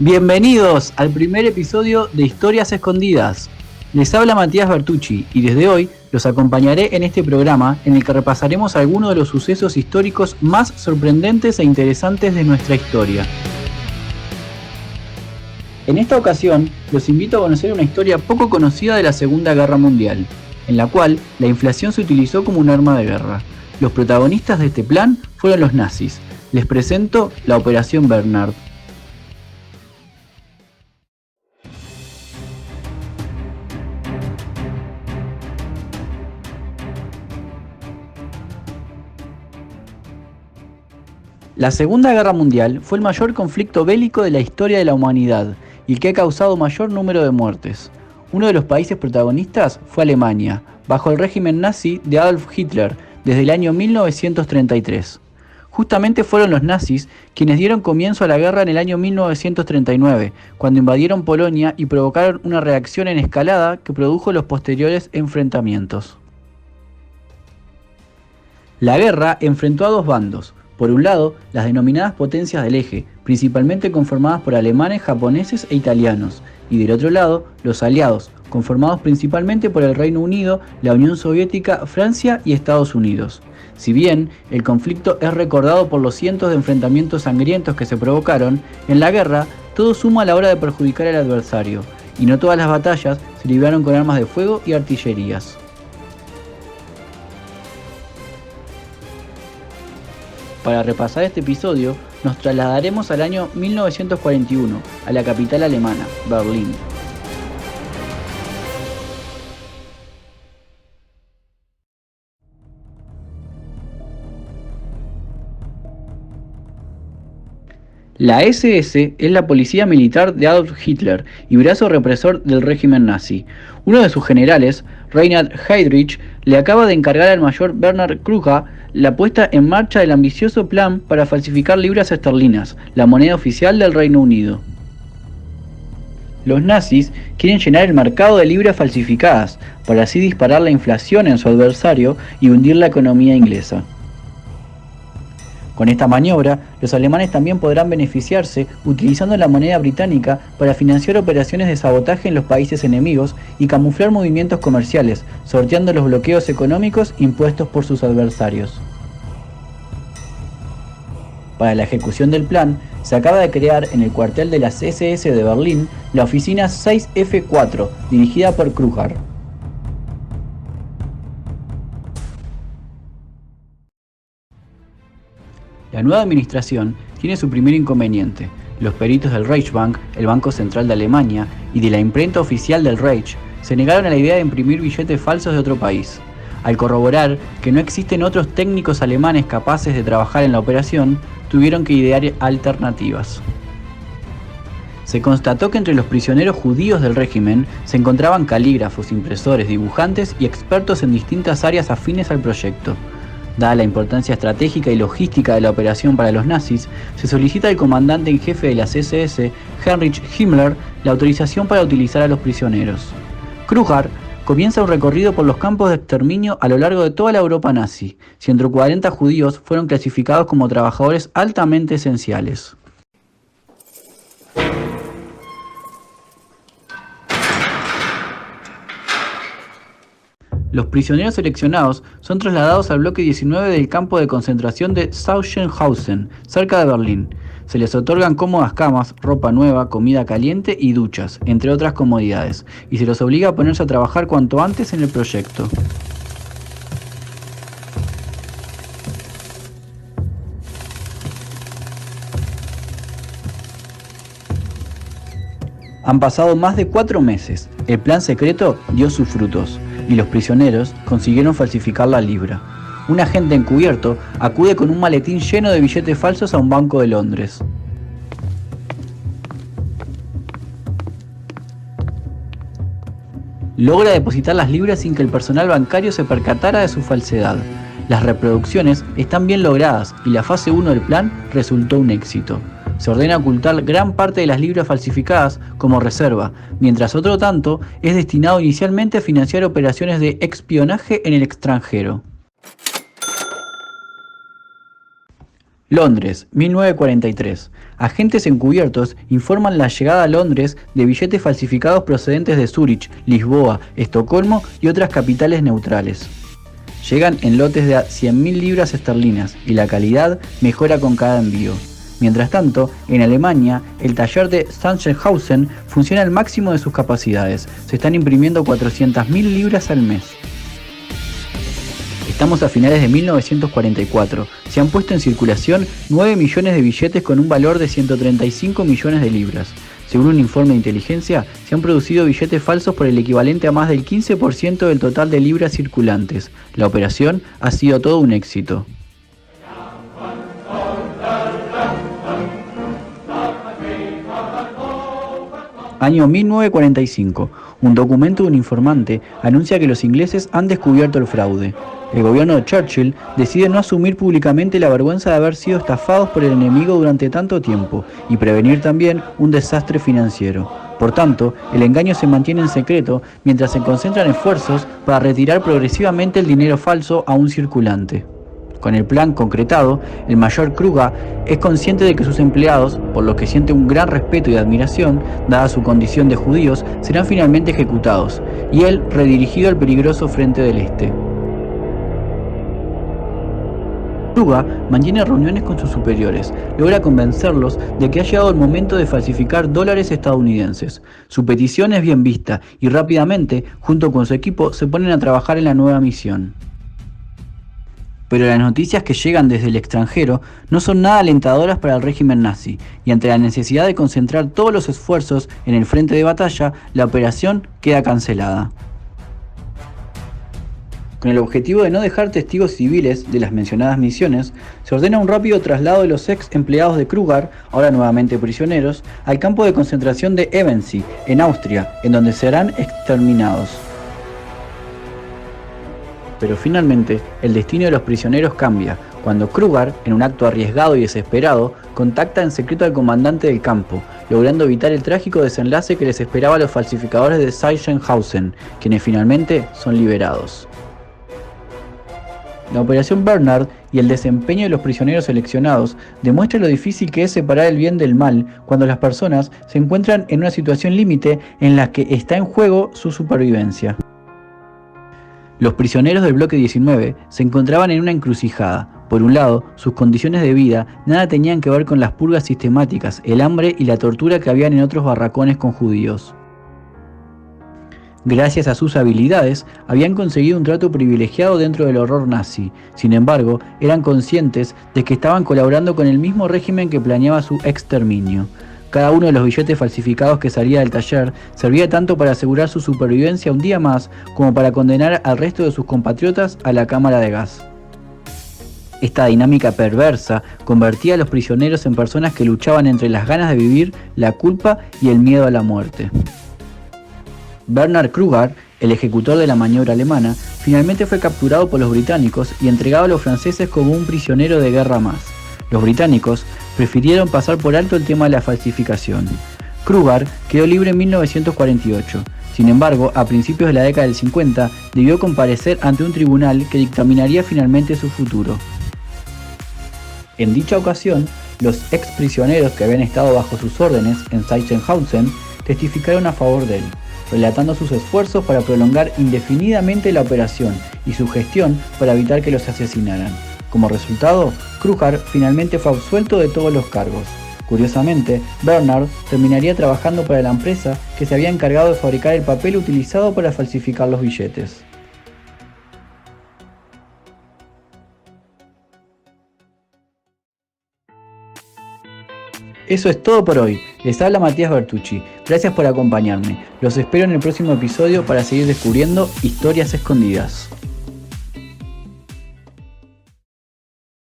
Bienvenidos al primer episodio de Historias Escondidas. Les habla Matías Bertucci y desde hoy los acompañaré en este programa en el que repasaremos algunos de los sucesos históricos más sorprendentes e interesantes de nuestra historia. En esta ocasión los invito a conocer una historia poco conocida de la Segunda Guerra Mundial, en la cual la inflación se utilizó como un arma de guerra. Los protagonistas de este plan fueron los nazis. Les presento la Operación Bernhard. La Segunda Guerra Mundial fue el mayor conflicto bélico de la historia de la humanidad y el que ha causado mayor número de muertes. Uno de los países protagonistas fue Alemania, bajo el régimen nazi de Adolf Hitler desde el año 1933. Justamente fueron los nazis quienes dieron comienzo a la guerra en el año 1939, cuando invadieron Polonia y provocaron una reacción en escalada que produjo los posteriores enfrentamientos. La guerra enfrentó a dos bandos. Por un lado, las denominadas potencias del eje, principalmente conformadas por alemanes, japoneses e italianos, y del otro lado, los aliados, conformados principalmente por el Reino Unido, la Unión Soviética, Francia y Estados Unidos. Si bien el conflicto es recordado por los cientos de enfrentamientos sangrientos que se provocaron, en la guerra todo suma a la hora de perjudicar al adversario, y no todas las batallas se libraron con armas de fuego y artillerías. Para repasar este episodio, nos trasladaremos al año 1941, a la capital alemana, Berlín. La SS es la policía militar de Adolf Hitler y brazo represor del régimen nazi. Uno de sus generales, Reinhard Heydrich, le acaba de encargar al mayor Bernhard Kruger la puesta en marcha del ambicioso plan para falsificar libras esterlinas, la moneda oficial del Reino Unido. Los nazis quieren llenar el mercado de libras falsificadas, para así disparar la inflación en su adversario y hundir la economía inglesa. Con esta maniobra, los alemanes también podrán beneficiarse utilizando la moneda británica para financiar operaciones de sabotaje en los países enemigos y camuflar movimientos comerciales, sorteando los bloqueos económicos impuestos por sus adversarios. Para la ejecución del plan, se acaba de crear en el cuartel de las SS de Berlín la oficina 6F4, dirigida por Kruger. La nueva administración tiene su primer inconveniente. Los peritos del Reichsbank, el Banco Central de Alemania, y de la imprenta oficial del Reich se negaron a la idea de imprimir billetes falsos de otro país. Al corroborar que no existen otros técnicos alemanes capaces de trabajar en la operación, tuvieron que idear alternativas. Se constató que entre los prisioneros judíos del régimen se encontraban calígrafos, impresores, dibujantes y expertos en distintas áreas afines al proyecto. Dada la importancia estratégica y logística de la operación para los nazis, se solicita al comandante en jefe de las SS, Heinrich Himmler, la autorización para utilizar a los prisioneros. Kruger comienza un recorrido por los campos de exterminio a lo largo de toda la Europa nazi. 140 judíos fueron clasificados como trabajadores altamente esenciales. Los prisioneros seleccionados son trasladados al bloque 19 del campo de concentración de Sachsenhausen, cerca de Berlín. Se les otorgan cómodas camas, ropa nueva, comida caliente y duchas, entre otras comodidades, y se los obliga a ponerse a trabajar cuanto antes en el proyecto. Han pasado más de 4 meses. El plan secreto dio sus frutos y los prisioneros consiguieron falsificar la libra. Un agente encubierto acude con un maletín lleno de billetes falsos a un banco de Londres. Logra depositar las libras sin que el personal bancario se percatara de su falsedad. Las reproducciones están bien logradas y la fase 1 del plan resultó un éxito. Se ordena ocultar gran parte de las libras falsificadas como reserva, mientras otro tanto es destinado inicialmente a financiar operaciones de espionaje en el extranjero. Londres, 1943. Agentes encubiertos informan la llegada a Londres de billetes falsificados procedentes de Zúrich, Lisboa, Estocolmo y otras capitales neutrales. Llegan en lotes de 100.000 libras esterlinas y la calidad mejora con cada envío. Mientras tanto, en Alemania, el taller de Sachsenhausen funciona al máximo de sus capacidades. Se están imprimiendo 400.000 libras al mes. Estamos a finales de 1944. Se han puesto en circulación 9 millones de billetes con un valor de 135 millones de libras. Según un informe de inteligencia, se han producido billetes falsos por el equivalente a más del 15% del total de libras circulantes. La operación ha sido todo un éxito. Año 1945. Un documento de un informante anuncia que los ingleses han descubierto el fraude. El gobierno de Churchill decide no asumir públicamente la vergüenza de haber sido estafados por el enemigo durante tanto tiempo y prevenir también un desastre financiero. Por tanto, el engaño se mantiene en secreto mientras se concentran esfuerzos para retirar progresivamente el dinero falso a un circulante. Con el plan concretado, el mayor Kruger es consciente de que sus empleados, por los que siente un gran respeto y admiración, dada su condición de judíos, serán finalmente ejecutados, y él redirigido al peligroso frente del este. Kruger mantiene reuniones con sus superiores, logra convencerlos de que ha llegado el momento de falsificar dólares estadounidenses. Su petición es bien vista, y rápidamente, junto con su equipo, se ponen a trabajar en la nueva misión. Pero las noticias que llegan desde el extranjero no son nada alentadoras para el régimen nazi, y ante la necesidad de concentrar todos los esfuerzos en el frente de batalla, la operación queda cancelada. Con el objetivo de no dejar testigos civiles de las mencionadas misiones, se ordena un rápido traslado de los ex empleados de Kruger, ahora nuevamente prisioneros, al campo de concentración de Ebensee, en Austria, en donde serán exterminados. Pero finalmente, el destino de los prisioneros cambia, cuando Kruger, en un acto arriesgado y desesperado, contacta en secreto al comandante del campo, logrando evitar el trágico desenlace que les esperaba a los falsificadores de Sachsenhausen, quienes finalmente son liberados. La Operación Bernard y el desempeño de los prisioneros seleccionados demuestra lo difícil que es separar el bien del mal cuando las personas se encuentran en una situación límite en la que está en juego su supervivencia. Los prisioneros del bloque 19 se encontraban en una encrucijada. Por un lado, sus condiciones de vida nada tenían que ver con las purgas sistemáticas, el hambre y la tortura que habían en otros barracones con judíos. Gracias a sus habilidades, habían conseguido un trato privilegiado dentro del horror nazi. Sin embargo, eran conscientes de que estaban colaborando con el mismo régimen que planeaba su exterminio. Cada uno de los billetes falsificados que salía del taller servía tanto para asegurar su supervivencia un día más como para condenar al resto de sus compatriotas a la cámara de gas. Esta dinámica perversa convertía a los prisioneros en personas que luchaban entre las ganas de vivir, la culpa y el miedo a la muerte. Bernhard Kruger, el ejecutor de la maniobra alemana, finalmente fue capturado por los británicos y entregado a los franceses como un prisionero de guerra más. Los británicos prefirieron pasar por alto el tema de la falsificación. Kruger quedó libre en 1948. Sin embargo, a principios de la década del 50, debió comparecer ante un tribunal que dictaminaría finalmente su futuro. En dicha ocasión, los ex prisioneros que habían estado bajo sus órdenes en Sachsenhausen testificaron a favor de él, relatando sus esfuerzos para prolongar indefinidamente la operación y su gestión para evitar que los asesinaran. Como resultado, Kruger finalmente fue absuelto de todos los cargos. Curiosamente, Bernhard terminaría trabajando para la empresa que se había encargado de fabricar el papel utilizado para falsificar los billetes. Eso es todo por hoy. Les habla Matías Bertucci. Gracias por acompañarme. Los espero en el próximo episodio para seguir descubriendo historias escondidas.